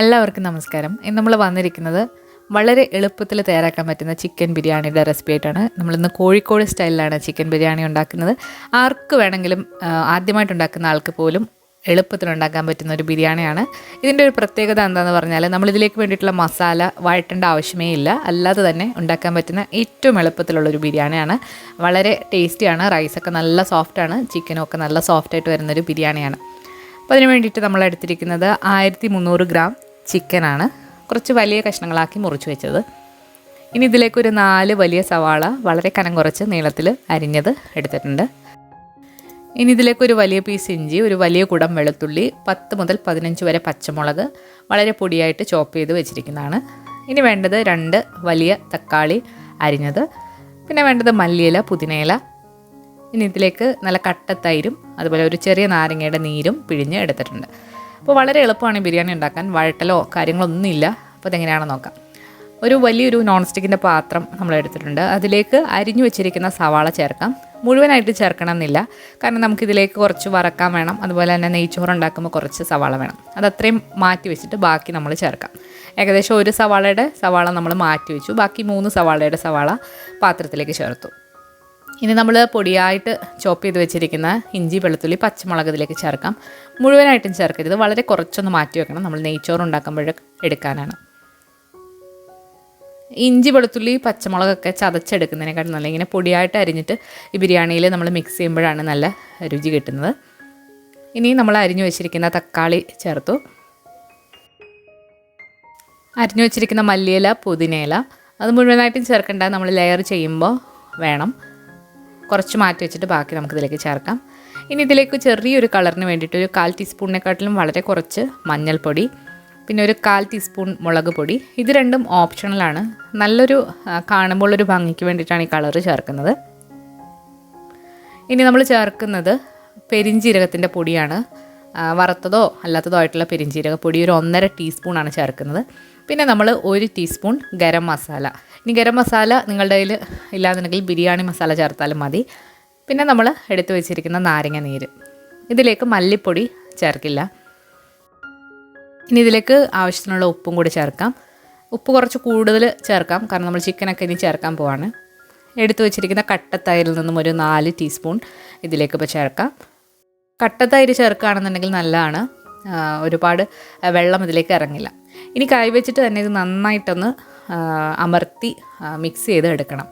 എല്ലാവർക്കും നമസ്കാരം. ഇന്ന് നമ്മൾ വന്നിരിക്കുന്നത് വളരെ എളുപ്പത്തിൽ തയ്യാറാക്കാൻ പറ്റുന്ന ചിക്കൻ ബിരിയാണിയുടെ റെസിപ്പി ആയിട്ടാണ്. നമ്മളിന്ന് കോഴിക്കോട് സ്റ്റൈലിലാണ് ചിക്കൻ ബിരിയാണി ഉണ്ടാക്കുന്നത്. ആർക്ക് വേണമെങ്കിലും ആദ്യമായിട്ട് ഉണ്ടാക്കുന്ന ആൾക്ക് പോലും എളുപ്പത്തിൽ ഉണ്ടാക്കാൻ പറ്റുന്ന ഒരു ബിരിയാണിയാണ്. ഇതിൻ്റെ ഒരു പ്രത്യേകത എന്താണെന്ന് പറഞ്ഞാൽ നമ്മളിതിലേക്ക് വേണ്ടിയിട്ടുള്ള മസാല വഴറ്റേണ്ട ആവശ്യമേ ഇല്ല. അല്ലാതെ തന്നെ ഉണ്ടാക്കാൻ പറ്റുന്ന ഏറ്റവും എളുപ്പത്തിലുള്ളൊരു ബിരിയാണിയാണ്. വളരെ ടേസ്റ്റിയാണ്. റൈസൊക്കെ നല്ല സോഫ്റ്റാണ്. ചിക്കനും ഒക്കെ നല്ല സോഫ്റ്റായിട്ട് വരുന്നൊരു ബിരിയാണിയാണ്. അപ്പോൾ അതിന് വേണ്ടിയിട്ട് നമ്മൾ എടുത്തിരിക്കുന്നത് 1300 ഗ്രാം ചിക്കനാണ്. കുറച്ച് വലിയ കഷ്ണങ്ങളാക്കി മുറിച്ച് വെച്ചത്. ഇനി ഇതിലേക്കൊരു 4 വലിയ സവാള വളരെ കനം കുറച്ച് നീളത്തിൽ അരിഞ്ഞത് എടുത്തിട്ടുണ്ട്. ഇനി ഇതിലേക്കൊരു വലിയ പീസ് ഇഞ്ചി, ഒരു വലിയ കുടം വെളുത്തുള്ളി, 10 മുതൽ 15 വരെ പച്ചമുളക് വളരെ പൊടിയായിട്ട് ചോപ്പ് ചെയ്ത് വെച്ചിരിക്കുന്നതാണ്. ഇനി വേണ്ടത് 2 വലിയ തക്കാളി അരിഞ്ഞത്, പിന്നെ വേണ്ടത് മല്ലിയില, പുതിനയില. ഇനി ഇതിലേക്ക് നല്ല കട്ട തൈരും അതുപോലെ ഒരു ചെറിയ നാരങ്ങയുടെ നീരും പിഴിഞ്ഞ് എടുത്തിട്ടുണ്ട്. അപ്പോൾ വളരെ എളുപ്പമാണ് ബിരിയാണി ഉണ്ടാക്കാൻ. വഴട്ടലോ കാര്യങ്ങളൊന്നുമില്ല. അപ്പോൾ അതെങ്ങനെയാണെന്ന് നോക്കാം. ഒരു വലിയൊരു നോൺ സ്റ്റിക്കിൻ്റെ പാത്രം നമ്മൾ എടുത്തിട്ടുണ്ട്. അതിലേക്ക് അരിഞ്ഞു വെച്ചിരിക്കുന്ന സവാള ചേർക്കാം. മുഴുവനായിട്ട് ചേർക്കണം എന്നില്ല, കാരണം നമുക്കിതിലേക്ക് കുറച്ച് വറക്കാൻ വേണം. അതുപോലെ തന്നെ നെയ്ച്ചോറ് ഉണ്ടാക്കുമ്പോൾ കുറച്ച് സവാള വേണം. അതത്രയും മാറ്റി വെച്ചിട്ട് ബാക്കി നമ്മൾ ചേർക്കാം. ഏകദേശം ഒരു സവാള നമ്മൾ മാറ്റി വെച്ചു. ബാക്കി 3 സവാളയുടെ സവാള പാത്രത്തിലേക്ക് ചേർത്തു. ഇനി നമ്മൾ പൊടിയായിട്ട് ചോപ്പ് ചെയ്ത് വെച്ചിരിക്കുന്ന ഇഞ്ചി, വെളുത്തുള്ളി, പച്ചമുളക് ഇതിലേക്ക് ചേർക്കാം. മുഴുവനായിട്ടും ചേർക്കരുത്, വളരെ കുറച്ചൊന്ന് മാറ്റി വെക്കണം. നമ്മൾ നെയ്ച്ചോറ് ഉണ്ടാക്കുമ്പോൾ എടുക്കാനാണ്. ഇഞ്ചി, വെളുത്തുള്ളി, പച്ചമുളകൊക്കെ ചതച്ചെടുക്കുന്നതിനെക്കാട്ടും നല്ല ഇങ്ങനെ പൊടിയായിട്ട് അരിഞ്ഞിട്ട് ഈ ബിരിയാണിയിൽ നമ്മൾ മിക്സ് ചെയ്യുമ്പോഴാണ് നല്ല രുചി കിട്ടുന്നത്. ഇനി നമ്മൾ അരിഞ്ഞു വെച്ചിരിക്കുന്ന തക്കാളി ചേർത്തു. അരിഞ്ഞു വെച്ചിരിക്കുന്ന മല്ലിയില, പുതിനയില അത് മുഴുവനായിട്ടും ചേർക്കേണ്ട, നമ്മൾ ലെയർ ചെയ്യുമ്പോൾ വേണം. കുറച്ച് മാറ്റി വെച്ചിട്ട് ബാക്കി നമുക്കിതിലേക്ക് ചേർക്കാം. ഇനി ഇതിലേക്ക് ചെറിയൊരു കളറിന് വേണ്ടിയിട്ട് ഒരു 1/4 ടീസ്പൂണിനെക്കാട്ടിലും വളരെ കുറച്ച് മഞ്ഞൾപ്പൊടി, പിന്നെ ഒരു 1/4 ടീസ്പൂൺ മുളക് പൊടി. ഇത് രണ്ടും ഓപ്ഷണലാണ്. നല്ലൊരു കാണുമ്പോൾ ഒരു ഭംഗിക്ക് വേണ്ടിയിട്ടാണ് ഈ കളറ് ചേർക്കുന്നത്. ഇനി നമ്മൾ ചേർക്കുന്നത് പെരിഞ്ജീരകത്തിൻ്റെ പൊടിയാണ്. വറുത്തതോ അല്ലാത്തതോ ആയിട്ടുള്ള പെരിഞ്ജീരക പൊടി ഒരു 1.5 ടീസ്പൂണാണ് ചേർക്കുന്നത്. പിന്നെ നമ്മൾ 1 ടീസ്പൂൺ ഗരം മസാല. ഇനി ഗരം മസാല നിങ്ങളുടെ കയ്യിൽ ഇല്ലാന്നുണ്ടെങ്കിൽ ബിരിയാണി മസാല ചേർത്താലും മതി. പിന്നെ നമ്മൾ എടുത്തു വെച്ചിരിക്കുന്ന നാരങ്ങ നീര്. ഇതിലേക്ക് മല്ലിപ്പൊടി ചേർക്കില്ല. ഇനി ഇതിലേക്ക് ആവശ്യത്തിനുള്ള ഉപ്പും കൂടി ചേർക്കാം. ഉപ്പ് കുറച്ച് കൂടുതൽ ചേർക്കാം, കാരണം നമ്മൾ ചിക്കനൊക്കെ ഇനി ചേർക്കാൻ പോവാണ്. എടുത്തു വെച്ചിരിക്കുന്ന കട്ടത്തൈരിൽ നിന്നും ഒരു 4 ടീസ്പൂൺ ഇതിലേക്ക് ഇപ്പോൾ ചേർക്കാം. കട്ടത്തൈര് ചേർക്കുകയാണെന്നുണ്ടെങ്കിൽ നല്ലതാണ്. ഒരുപാട് വെള്ളം ഇതിലേക്ക് ഇറങ്ങില്ല. ഇനി കൈ വെച്ചിട്ട് തന്നെ ഇത് നന്നായിട്ടൊന്ന് അമർത്തി മിക്സ് ചെയ്ത് എടുക്കണം.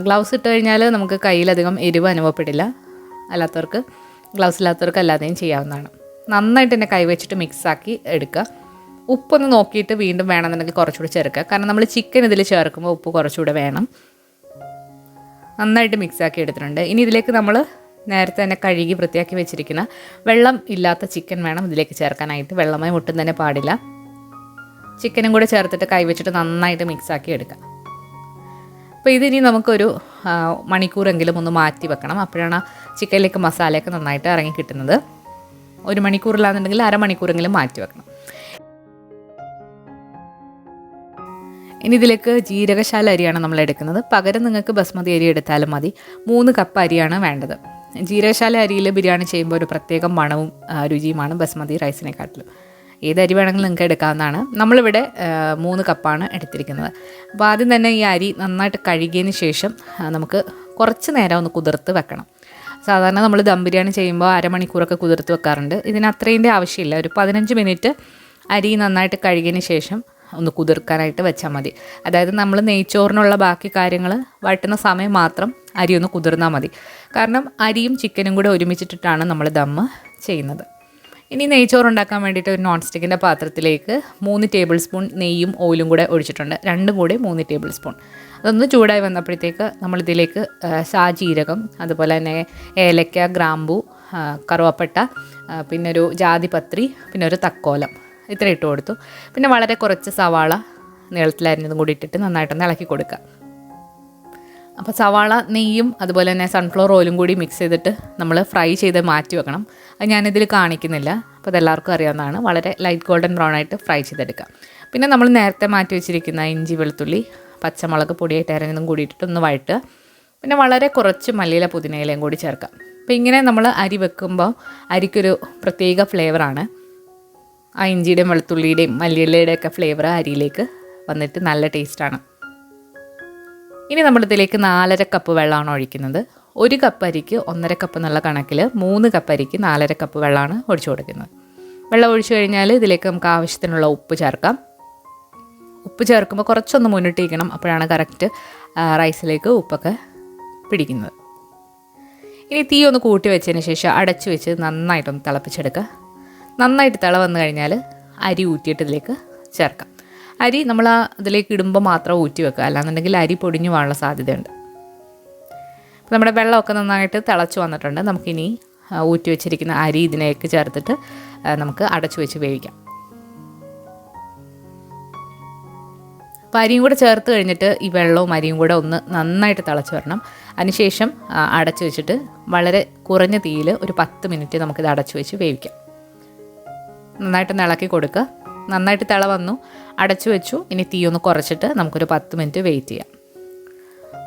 ഗ്ലൗസ് ഇട്ട് കഴിഞ്ഞാൽ നമുക്ക് കയ്യിലധികം എരിവ് അനുഭവപ്പെടില്ല. ഗ്ലൗസ് ഇല്ലാത്തവർക്ക് അല്ലാതെയും ചെയ്യാവുന്നതാണ്. നന്നായിട്ട് തന്നെ കൈ വെച്ചിട്ട് മിക്സാക്കി എടുക്കുക. ഉപ്പൊന്ന് നോക്കിയിട്ട് വീണ്ടും വേണമെന്നുണ്ടെങ്കിൽ കുറച്ചുകൂടി ചേർക്കുക, കാരണം നമ്മൾ ചിക്കൻ ഇതിൽ ചേർക്കുമ്പോൾ ഉപ്പ് കുറച്ചുകൂടെ വേണം. നന്നായിട്ട് മിക്സാക്കി എടുത്തിട്ടുണ്ട്. ഇനി ഇതിലേക്ക് നമ്മൾ നേരത്തെ തന്നെ കഴുകി വൃത്തിയാക്കി വെച്ചിരിക്കുന്ന വെള്ളം ഇല്ലാത്ത ചിക്കൻ വേണം ഇതിലേക്ക് ചേർക്കാനായിട്ട്. വെള്ളമായി ഒട്ടും തന്നെ പാടില്ല. ചിക്കനും കൂടെ ചേർത്തിട്ട് കൈ വെച്ചിട്ട് നന്നായിട്ട് മിക്സാക്കി എടുക്കാം. അപ്പോൾ ഇതിനി നമുക്കൊരു മണിക്കൂറെങ്കിലും ഒന്ന് മാറ്റി വെക്കണം. അപ്പോഴാണ് ചിക്കനിലേക്ക് മസാലയൊക്കെ നന്നായിട്ട് ഇറങ്ങി കിട്ടുന്നത്. 1 മണിക്കൂറിലാണെന്നുണ്ടെങ്കിൽ അരമണിക്കൂറെങ്കിലും മാറ്റി വെക്കണം. ഇനി ഇതിലേക്ക് ജീരകശാല അരിയാണ് നമ്മൾ എടുക്കുന്നത്. പകരം നിങ്ങൾക്ക് ബസ്മതി അരി എടുത്താലും മതി. 3 കപ്പ് അരിയാണ് വേണ്ടത്. ജീരകശാല അരിയിൽ ബിരിയാണി ചെയ്യുമ്പോൾ ഒരു പ്രത്യേകം മണവും രുചിയുമാണ് ബസ്മതി റൈസിനെക്കാട്ടിലും. ഏത് അരി വേണമെങ്കിലും നിങ്ങൾക്ക് എടുക്കാവുന്നതാണ്. നമ്മളിവിടെ 3 കപ്പാണ് എടുത്തിരിക്കുന്നത്. അപ്പോൾ ആദ്യം തന്നെ ഈ അരി നന്നായിട്ട് കഴുകിയതിന് ശേഷം നമുക്ക് കുറച്ച് നേരം ഒന്ന് കുതിർത്ത് വെക്കണം. സാധാരണ നമ്മൾ ദം ബിരിയാണി ചെയ്യുമ്പോൾ അരമണിക്കൂറൊക്കെ കുതിർത്ത് വെക്കാറുണ്ട്. ഇതിന് അത്രേൻ്റെ ആവശ്യമില്ല. ഒരു 15 മിനിറ്റ് അരി നന്നായിട്ട് കഴുകിയതിന് ശേഷം ഒന്ന് കുതിർക്കാനായിട്ട് വെച്ചാൽ മതി. അതായത് നമ്മൾ നെയ്ച്ചോറിനുള്ള ബാക്കി കാര്യങ്ങൾ വഴറ്റുന്ന സമയം മാത്രം അരി ഒന്ന് കുതിർന്നാൽ മതി. കാരണം അരിയും ചിക്കനും കൂടെ ഒരുമിച്ചിട്ടിട്ടാണ് നമ്മൾ ദമ്മ് ചെയ്യുന്നത്. ഇനി നെയ്ച്ചോറ് ഉണ്ടാക്കാൻ വേണ്ടിയിട്ട് ഒരു നോൺ സ്റ്റിക്കിൻ്റെ പാത്രത്തിലേക്ക് 3 ടേബിൾ സ്പൂൺ നെയ്യും ഓയിലും കൂടെ ഒഴിച്ചിട്ടുണ്ട്. രണ്ടും കൂടി 3 ടേബിൾ സ്പൂൺ. അതൊന്ന് ചൂടായി വന്നപ്പോഴത്തേക്ക് നമ്മളിതിലേക്ക് സാജീരകം, അതുപോലെ തന്നെ ഏലക്ക, ഗ്രാമ്പൂ, കറുവപ്പട്ട, പിന്നെ ഒരു ജാതിപത്രി, പിന്നെ ഒരു തക്കോലം ഇത്ര ഇട്ട് കൊടുത്തു. പിന്നെ വളരെ കുറച്ച് സവാള നീളത്തിലരിഞ്ഞതും കൂടി ഇട്ടിട്ട് നന്നായിട്ടൊന്ന് ഇളക്കി കൊടുക്കുക. അപ്പോൾ സവാള നെയ്യും അതുപോലെ തന്നെ സൺഫ്ലവർ ഓയിലും കൂടി മിക്സ് ചെയ്തിട്ട് നമ്മൾ ഫ്രൈ ചെയ്ത് മാറ്റി വെക്കണം. അത് ഞാനിതിൽ കാണിക്കുന്നില്ല. അപ്പോൾ അതെല്ലാവർക്കും അറിയാവുന്നതാണ്. വളരെ ലൈറ്റ് ഗോൾഡൻ ബ്രൗൺ ആയിട്ട് ഫ്രൈ ചെയ്തെടുക്കുക. പിന്നെ നമ്മൾ നേരത്തെ മാറ്റി വെച്ചിരിക്കുന്ന ഇഞ്ചി, വെളുത്തുള്ളി, പച്ചമുളക് പൊടിയായിട്ട് അരഞ്ഞതും കൂടി ഇട്ടിട്ട് ഒന്ന് വഴറ്റുക. പിന്നെ വളരെ കുറച്ച് മല്ലിയില, പുതിനയിലയും കൂടി ചേർക്കാം. അപ്പോൾ ഇങ്ങനെ നമ്മൾ അരി വെക്കുമ്പോൾ അരിക്കൊരു പ്രത്യേക ഫ്ലേവറാണ്. ആ ഇഞ്ചിയുടെയും വെളുത്തുള്ളിയുടെയും മല്ലിയിലയുടെയൊക്കെ ഫ്ലേവർ അരിയിലേക്ക് വന്നിട്ട് നല്ല ടേസ്റ്റാണ്. ഇനി നമ്മളിതിലേക്ക് 4.5 കപ്പ് വെള്ളമാണ് ഒഴിക്കുന്നത്. 1 കപ്പ് അരിക്ക് 1.5 കപ്പ് എന്നുള്ള കണക്കിൽ 3 കപ്പ് അരിക്ക് 4.5 കപ്പ് വെള്ളമാണ് ഒഴിച്ചു കൊടുക്കുന്നത്. വെള്ളം ഒഴിച്ചു കഴിഞ്ഞാൽ ഇതിലേക്ക് നമുക്ക് ആവശ്യത്തിനുള്ള ഉപ്പ് ചേർക്കാം. ഉപ്പ് ചേർക്കുമ്പോൾ കുറച്ചൊന്ന് മുന്നിട്ടിരിക്കണം, അപ്പോഴാണ് കറക്റ്റ് റൈസിലേക്ക് ഉപ്പൊക്കെ പിടിക്കുന്നത്. ഇനി തീ ഒന്ന് കൂട്ടി വെച്ചതിന് ശേഷം അടച്ചു വെച്ച് നന്നായിട്ടൊന്ന് തിളപ്പിച്ചെടുക്കുക. നന്നായിട്ട് തിള വന്നു കഴിഞ്ഞാൽ അരി ഊറ്റിയിട്ട് ഇതിലേക്ക് ചേർക്കാം. അരി നമ്മൾ അതിലേക്ക് ഇടുമ്പോൾ മാത്രം ഊറ്റി വെക്കുക, അല്ലാന്നുണ്ടെങ്കിൽ അരി പൊടിഞ്ഞു പോകാനുള്ള സാധ്യതയുണ്ട്. അപ്പോൾ നമ്മുടെ വെള്ളമൊക്കെ നന്നായിട്ട് തിളച്ച് വന്നിട്ടുണ്ട്. നമുക്കിനി ഊറ്റി വെച്ചിരിക്കുന്ന അരി ഇതിലേക്ക് ചേർത്തിട്ട് നമുക്ക് അടച്ചു വെച്ച് വേവിക്കാം. അപ്പോൾ അരിയും കൂടെ ചേർത്ത് കഴിഞ്ഞിട്ട് ഈ വെള്ളവും അരിയും കൂടെ ഒന്ന് നന്നായിട്ട് തിളച്ച് വരണം. അതിനുശേഷം അടച്ചു വെച്ചിട്ട് വളരെ കുറഞ്ഞ തീയിൽ ഒരു 10 മിനിറ്റ് നമുക്കിത് അടച്ചു വെച്ച് വേവിക്കാം. നന്നായിട്ടൊന്ന് ഇളക്കി കൊടുക്കുക. നന്നായിട്ട് തിള വന്നു, അടച്ചു വെച്ചു. ഇനി തീ ഒന്ന് കുറച്ചിട്ട് നമുക്കൊരു 10 മിനിറ്റ് വെയിറ്റ് ചെയ്യാം.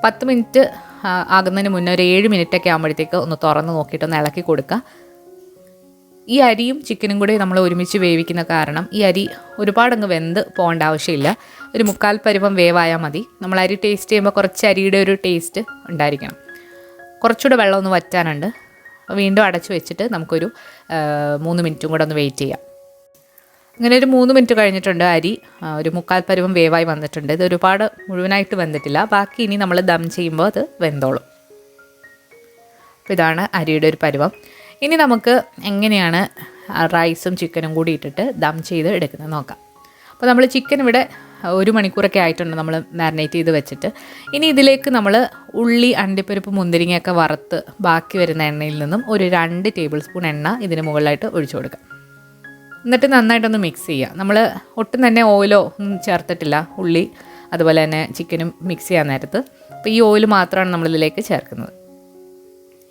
10 മിനിറ്റ് ആകുന്നതിന് മുന്നേ ഒരു 7 മിനിറ്റൊക്കെ ആകുമ്പോഴത്തേക്ക് ഒന്ന് തുറന്ന് നോക്കിയിട്ട് ഒന്ന് ഇളക്കി കൊടുക്കുക. ഈ അരിയും ചിക്കനും കൂടി നമ്മൾ ഒരുമിച്ച് വേവിക്കുന്ന കാരണം ഈ അരി ഒരുപാടങ്ങ് വെന്ത് പോകേണ്ട ആവശ്യമില്ല. ഒരു 1/4 പരുവം വേവായാൽ മതി. നമ്മൾ അരി ടേസ്റ്റ് ചെയ്യുമ്പോൾ കുറച്ച് അരിയുടെ ഒരു ടേസ്റ്റ് ഉണ്ടായിരിക്കണം. കുറച്ചുകൂടെ വെള്ളം ഒന്ന് വറ്റാനുണ്ട്. വീണ്ടും അടച്ചു വെച്ചിട്ട് നമുക്കൊരു 3 മിനിറ്റും കൂടെ ഒന്ന് വെയിറ്റ് ചെയ്യാം. അങ്ങനെ ഒരു 3 മിനിറ്റ് കഴിഞ്ഞിട്ടുണ്ട്. അരി ഒരു 1/4 പരുവം വേവായി വന്നിട്ടുണ്ട്. ഇത് ഒരുപാട് മുഴുവനായിട്ട് വെന്തിട്ടില്ല. ബാക്കി ഇനി നമ്മൾ ദം ചെയ്യുമ്പോൾ അത് വെന്തോളും. അപ്പോൾ ഇതാണ് അരിയുടെ ഒരു പരുവം. ഇനി നമുക്ക് എങ്ങനെയാണ് റൈസും ചിക്കനും കൂടി ഇട്ടിട്ട് ദം ചെയ്ത് എടുക്കുന്നത് നോക്കാം. അപ്പോൾ നമ്മൾ ചിക്കൻ ഇവിടെ 1 മണിക്കൂറൊക്കെ ആയിട്ടുണ്ട് നമ്മൾ മാരിനേറ്റ് ചെയ്ത് വെച്ചിട്ട്. ഇനി ഇതിലേക്ക് നമ്മൾ ഉള്ളി, അണ്ടിപ്പരിപ്പ്, മുന്തിരിങ്ങയൊക്കെ വറുത്ത് ബാക്കി വരുന്ന എണ്ണയിൽ നിന്നും ഒരു 2 ടേബിൾ സ്പൂൺ എണ്ണ ഇതിന് മുകളിലായിട്ട് ഒഴിച്ചു കൊടുക്കാം. എന്നിട്ട് നന്നായിട്ടൊന്ന് മിക്സ് ചെയ്യുക. നമ്മൾ ഒട്ടും തന്നെ ഓയിലോ ഒന്നും ചേർത്തിട്ടില്ല. ഉള്ളി അതുപോലെ തന്നെ ചിക്കനും മിക്സ് ചെയ്യാൻ നേരത്ത്. അപ്പോൾ ഈ ഓയിൽ മാത്രമാണ് നമ്മളിതിലേക്ക് ചേർക്കുന്നത്.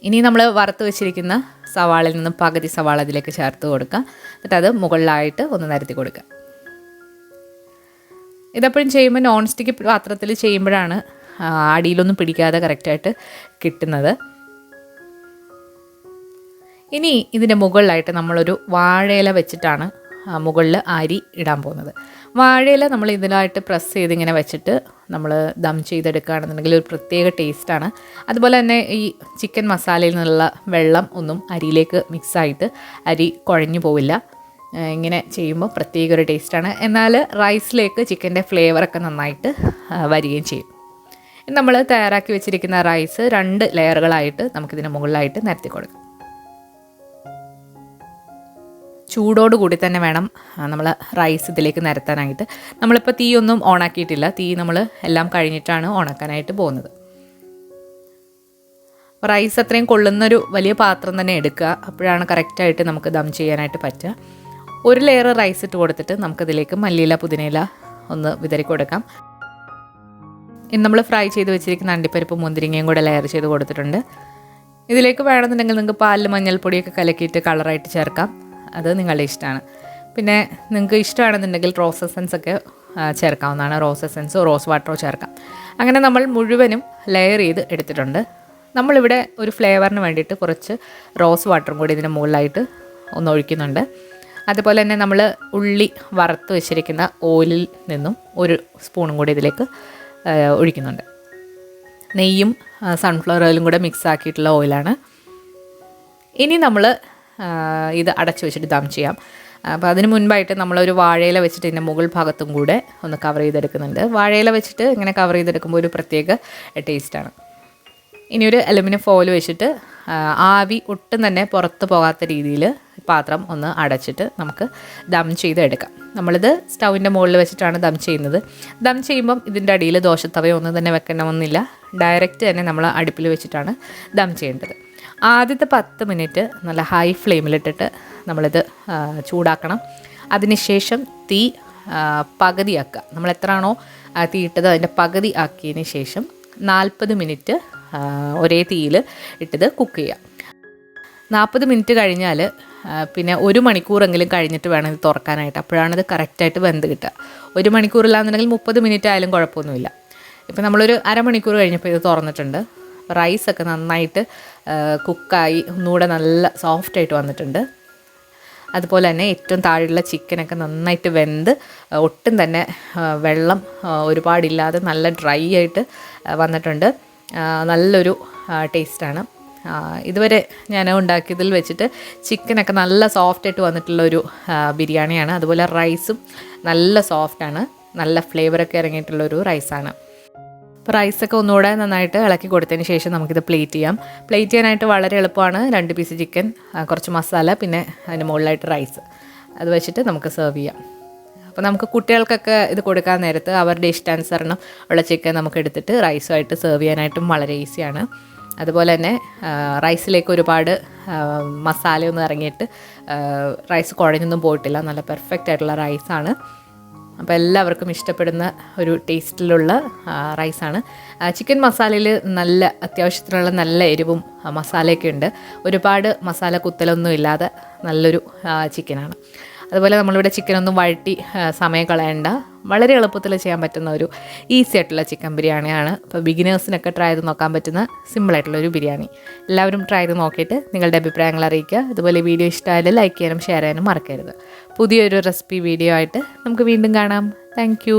ഇനി നമ്മൾ വറുത്ത് വെച്ചിരിക്കുന്ന സവാളയിൽ നിന്നും പകുതി സവാള ഇതിലേക്ക് ചേർത്ത് കൊടുക്കുക. എന്നിട്ട് അത് മുകളിലായിട്ട് ഒന്ന് നിരത്തി കൊടുക്കുക. ഇതെപ്പോഴും ചെയ്യുമ്പോൾ നോൺ സ്റ്റിക്ക് പാത്രത്തിൽ ചെയ്യുമ്പോഴാണ് അടിയിലൊന്നും പിടിക്കാതെ കറക്റ്റായിട്ട് കിട്ടുന്നത്. ഇനി ഇതിൻ്റെ മുകളിലായിട്ട് നമ്മളൊരു വാഴയില വെച്ചിട്ടാണ് മുകളിൽ അരി ഇടാൻ പോകുന്നത്. വാഴയില നമ്മൾ ഇതിലായിട്ട് പ്രസ് ചെയ്ത് ഇങ്ങനെ വെച്ചിട്ട് നമ്മൾ ദം ചെയ്തെടുക്കുകയാണെന്നുണ്ടെങ്കിൽ ഒരു പ്രത്യേക ടേസ്റ്റാണ്. അതുപോലെ തന്നെ ഈ ചിക്കൻ മസാലയിൽ നിന്നുള്ള വെള്ളം ഒന്നും അരിയിലേക്ക് മിക്സായിട്ട് അരി കുഴഞ്ഞു പോവില്ല. ഇങ്ങനെ ചെയ്യുമ്പോൾ പ്രത്യേക ഒരു ടേസ്റ്റാണ്. എന്നാൽ റൈസിലേക്ക് ചിക്കൻ്റെ ഫ്ലേവറൊക്കെ നന്നായിട്ട് വരികയും ചെയ്യും. നമ്മൾ തയ്യാറാക്കി വെച്ചിരിക്കുന്ന റൈസ് 2 ലെയറുകളായിട്ട് നമുക്കിതിന് മുകളിലായിട്ട് നിരത്തി കൊടുക്കാം. ചൂടോടുകൂടി തന്നെ വേണം നമ്മൾ റൈസ് ഇതിലേക്ക് നിരത്താനായിട്ട്. നമ്മളിപ്പോൾ തീ ഒന്നും ഓണാക്കിയിട്ടില്ല. തീ നമ്മൾ എല്ലാം കഴിഞ്ഞിട്ടാണ് ഓണാക്കാനായിട്ട് പോകുന്നത്. റൈസ് അത്രയും കൊള്ളുന്നൊരു വലിയ പാത്രം തന്നെ എടുക്കുക. അപ്പോഴാണ് കറക്റ്റായിട്ട് നമുക്ക് ദം ചെയ്യാനായിട്ട് പറ്റുക. 1 ലെയർ റൈസ് ഇട്ട് കൊടുത്തിട്ട് നമുക്കതിലേക്ക് മല്ലിയില, പുതിനയില ഒന്ന് വിതറി കൊടുക്കാം. ഇനി നമ്മൾ ഫ്രൈ ചെയ്ത് വെച്ചിരിക്കുന്ന അണ്ടിപ്പരിപ്പ്, മുന്തിരിങ്ങയും കൂടെ ലെയർ ചെയ്ത് കൊടുത്തിട്ടുണ്ട്. ഇതിലേക്ക് വേണമെന്നുണ്ടെങ്കിൽ നിങ്ങൾക്ക് പാലിൽ മഞ്ഞൾപ്പൊടിയൊക്കെ കലക്കിയിട്ട് കളറായിട്ട് ചേർക്കാം. അത് നിങ്ങളുടെ ഇഷ്ടമാണ്. പിന്നെ നിങ്ങൾക്ക് ഇഷ്ടമാണെന്നുണ്ടെങ്കിൽ റോസ് എസൻസ് ഒക്കെ ചേർക്കാവുന്നതാണ്. റോസ് എസൻസോ റോസ് വാട്ടറോ ചേർക്കാം. അങ്ങനെ നമ്മൾ മുഴുവനും ലെയർ ചെയ്ത് എടുത്തിട്ടുണ്ട്. നമ്മളിവിടെ ഒരു ഫ്ലേവറിന് വേണ്ടിയിട്ട് കുറച്ച് റോസ് വാട്ടറും കൂടി ഇതിന് മുകളിലായിട്ട് ഒന്ന് ഒഴിക്കുന്നുണ്ട്. അതുപോലെ തന്നെ നമ്മൾ ഉള്ളി വറുത്ത് വെച്ചിരിക്കുന്ന ഓയിലിൽ നിന്നും 1 സ്പൂണും കൂടി ഇതിലേക്ക് ഒഴിക്കുന്നുണ്ട്. നെയ്യും സൺഫ്ലവർ ഓയിലും കൂടെ മിക്സ് ആക്കിയിട്ടുള്ള ഓയിലാണ്. ഇനി നമ്മൾ ഇത് അടച്ചു വെച്ചിട്ട് ദം ചെയ്യാം. അപ്പോൾ അതിന് മുൻപായിട്ട് നമ്മളൊരു വാഴയില വെച്ചിട്ട് ഇതിൻ്റെ മുകൾ ഭാഗത്തും കൂടെ ഒന്ന് കവർ ചെയ്തെടുക്കുന്നുണ്ട്. വാഴയില വെച്ചിട്ട് ഇങ്ങനെ കവർ ചെയ്തെടുക്കുമ്പോൾ ഒരു പ്രത്യേക ടേസ്റ്റാണ്. ഇനി ഒരു അലുമിനിയം ഫോയിൽ വെച്ചിട്ട് ആവി ഒട്ടും തന്നെ പുറത്ത് പോകാത്ത രീതിയിൽ പാത്രം ഒന്ന് അടച്ചിട്ട് നമുക്ക് ദം ചെയ്തെടുക്കാം. നമ്മളിത് സ്റ്റൗവിൻ്റെ മുകളിൽ വെച്ചിട്ടാണ് ദം ചെയ്യുന്നത്. ദം ചെയ്യുമ്പം ഇതിൻ്റെ അടിയിൽ ദോശത്തവയോ ഒന്നും തന്നെ വെക്കണമെന്നില്ല. ഡയറക്റ്റ് തന്നെ നമ്മൾ അടുപ്പിൽ വെച്ചിട്ടാണ് ദം ചെയ്യേണ്ടത്. ആദ്യത്തെ 10 മിനിറ്റ് നല്ല ഹൈ ഫ്ലെയിമിലിട്ടിട്ട് നമ്മളിത് ചൂടാക്കണം. അതിനുശേഷം തീ പകുതിയാക്കുക. നമ്മൾ എത്രയാണോ തീ ഇട്ടത് അതിൻ്റെ പകുതി ആക്കിയതിന് ശേഷം 40 മിനിറ്റ് ഒരേ തീയിൽ ഇട്ടത് കുക്ക് ചെയ്യുക. 40 മിനിറ്റ് കഴിഞ്ഞാൽ പിന്നെ 1 മണിക്കൂറെങ്കിലും കഴിഞ്ഞിട്ട് വേണം ഇത് തുറക്കാനായിട്ട്. അപ്പോഴാണിത് കറക്റ്റായിട്ട് വെന്ത് കിട്ടുക. 1 മണിക്കൂറില്ലാന്നുണ്ടെങ്കിൽ 30 മിനിറ്റ് ആയാലും കുഴപ്പമൊന്നുമില്ല. ഇപ്പോൾ നമ്മളൊരു അരമണിക്കൂർ കഴിഞ്ഞപ്പോൾ ഇത് തുറന്നിട്ടുണ്ട്. റൈസൊക്കെ നന്നായിട്ട് കുക്കായി ഒന്നുകൂടെ നല്ല സോഫ്റ്റായിട്ട് വന്നിട്ടുണ്ട്. അതുപോലെ തന്നെ ഏറ്റവും താഴെയുള്ള ചിക്കനൊക്കെ നന്നായിട്ട് വെന്ത് ഒട്ടും തന്നെ വെള്ളം ഒരുപാടില്ലാതെ നല്ല ഡ്രൈ ആയിട്ട് വന്നിട്ടുണ്ട്. നല്ലൊരു ടേസ്റ്റാണ്. ഇതുവരെ ഞാൻ ഉണ്ടാക്കിയതിൽ വെച്ചിട്ട് ചിക്കനൊക്കെ നല്ല സോഫ്റ്റായിട്ട് വന്നിട്ടുള്ളൊരു ബിരിയാണിയാണ്. അതുപോലെ റൈസും നല്ല സോഫ്റ്റാണ്, നല്ല ഫ്ലേവറൊക്കെ ഇറങ്ങിയിട്ടുള്ളൊരു റൈസാണ്. അപ്പോൾ റൈസൊക്കെ ഒന്നുകൂടെ നന്നായിട്ട് ഇളക്കി കൊടുത്തതിന് ശേഷം നമുക്കിത് പ്ലേറ്റ് ചെയ്യാം. പ്ലേറ്റ് ചെയ്യാനായിട്ട് വളരെ എളുപ്പമാണ്. 2 പീസ് ചിക്കൻ, കുറച്ച് മസാല, പിന്നെ അതിന് മുകളിലായിട്ട് റൈസ്, അത് വെച്ചിട്ട് നമുക്ക് സെർവ് ചെയ്യാം. അപ്പോൾ നമുക്ക് കുട്ടികൾക്കൊക്കെ ഇത് കൊടുക്കാൻ നേരത്ത് അവരുടെ ഇഷ്ടാനുസരണം ഉള്ള ചിക്കൻ നമുക്ക് എടുത്തിട്ട് റൈസുമായിട്ട് സെർവ് ചെയ്യാനായിട്ടും വളരെ ഈസിയാണ്. അതുപോലെ തന്നെ റൈസിലേക്ക് ഒരുപാട് മസാലയൊന്നും ഇറങ്ങിയിട്ട് റൈസ് കുഴഞ്ഞൊന്നും പോയിട്ടില്ല. നല്ല പെർഫെക്റ്റ് ആയിട്ടുള്ള റൈസാണ്. അപ്പോൾ എല്ലാവർക്കും ഇഷ്ടപ്പെടുന്ന ഒരു ടേസ്റ്റിലുള്ള റൈസാണ്. ചിക്കൻ മസാലയിൽ നല്ല അത്യാവശ്യത്തിനുള്ള നല്ല എരിവും മസാലയൊക്കെ ഉണ്ട്. ഒരുപാട് മസാല കുത്തലൊന്നും ഇല്ലാതെ നല്ലൊരു ചിക്കനാണ്. അതുപോലെ നമ്മളിവിടെ ചിക്കനൊന്നും വഴറ്റി സമയം കളയണ്ട, വളരെ എളുപ്പത്തിൽ ചെയ്യാൻ പറ്റുന്ന ഒരു ഈസി ആയിട്ടുള്ള ചിക്കൻ ബിരിയാണിയാണ്. അപ്പോൾ ബിഗിനേഴ്സിനൊക്കെ ട്രൈ ചെയ്ത് നോക്കാൻ പറ്റുന്ന സിമ്പിളായിട്ടുള്ളൊരു ബിരിയാണി. എല്ലാവരും ട്രൈ ചെയ്ത് നോക്കിയിട്ട് നിങ്ങളുടെ അഭിപ്രായങ്ങൾ അറിയിക്കുക. അതുപോലെ വീഡിയോ ഇഷ്ടമായാലും ലൈക്ക് ചെയ്യാനും ഷെയർ ചെയ്യാനും മറക്കരുത്. പുതിയൊരു റെസിപ്പി വീഡിയോ ആയിട്ട് നമുക്ക് വീണ്ടും കാണാം. താങ്ക്